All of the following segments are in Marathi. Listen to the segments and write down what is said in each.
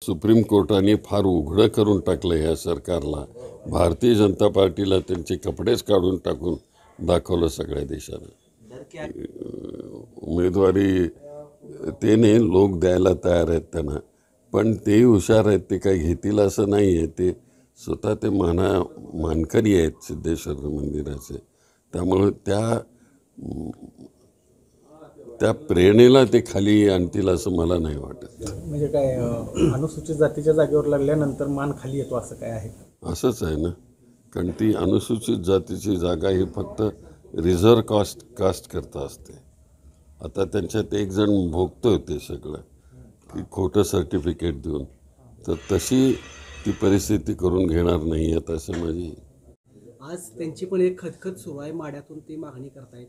सुप्रीम कोर्टाने फार उघडं करून टाकलं या सरकारला. भारतीय जनता पार्टीला त्यांचे कपडेच काढून टाकून दाखवलं सगळ्या देशानं. उमेदवारी ते नाही, लोक द्यायला तयार आहेत त्यांना, पण तेही हुशार आहेत, ते काही घेतील असं नाही आहे. ते स्वतः ते मानकरी आहेत सिद्धेश्वर मंदिराचे, त्यामुळे त्या प्रेरणेला ते खाली आणतील असं मला नाही वाटत. म्हणजे काय अनुसूचित जातीच्या जागेवर लागल्यानंतर मान खाली येतो असं काय आहे? असंच आहे ना, कारण ती अनुसूचित जातीची जागा ही फक्त रिझर्व कास्ट करता असते. आता त्यांच्यात एक जण भोगतोय ते सगळं की खोटं सर्टिफिकेट देऊन, तर तशी ती परिस्थिती करून घेणार नाही आहेत असं माझी. आज त्यांची पण एक खतखत सुरू आहे, माड्यातून ती मागणी करतायत,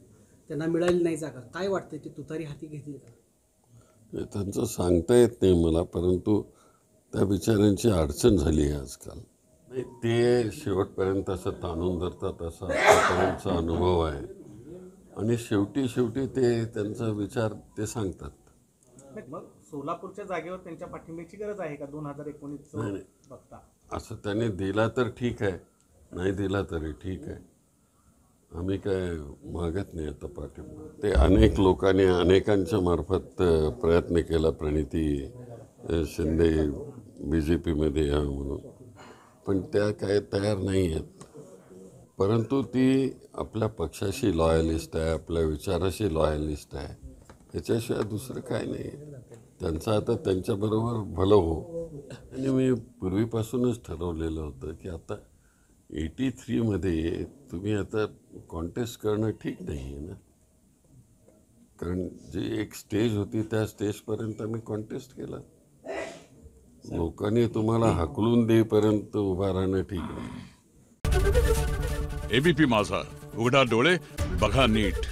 त्यांना मिळाली नाही जागा. काय वाटतंय, ते तुतारी हाती घेतील का? त्यांचं सांगता येत नाही मला, परंतु त्या बिचाऱ्यांची अडचण झाली आहे आजकाल. नाही, ते शेवटपर्यंत असं ताणून धरतात असा आतापर्यंतचा अनुभव आहे, आणि शेवटी ते त्यांचा विचार ते सांगतात. मग सोलापूरच्या जागेवर त्यांच्या पाठिंब्याची गरज आहे का 2019 बघता? असं त्याने दिला तर ठीक आहे, नाही दिला तरी ठीक आहे. आम्ही काय मागत नाही आता पाठिंबा. ते अनेक लोकांनी अनेकांच्या मार्फत प्रयत्न केला, प्रणिती शिंदे BJPमध्ये या म्हणून, पण त्या काय तयार नाही आहेत. परंतु ती आपल्या पक्षाशी लॉयलिस्ट आहे, आपल्या विचाराशी लॉयलिस्ट आहे, ह्याच्याशिवाय दुसरं काय नाही. त्यांचं आता त्यांच्याबरोबर भलं हो. आणि मी पूर्वीपासूनच ठरवलेलं होतं की आता 83मध्ये तुम्ही आता कॉन्टेस्ट करणं ठीक नाही आहे ना, कारण जी एक स्टेज होती त्या स्टेजपर्यंत आम्ही कॉन्टेस्ट केला. लोकांनी तुम्हाला हाकलून देईपर्यंत उभा राहणं ठीक नाही. ABP माझा, उघडा डोळे बघा नीट.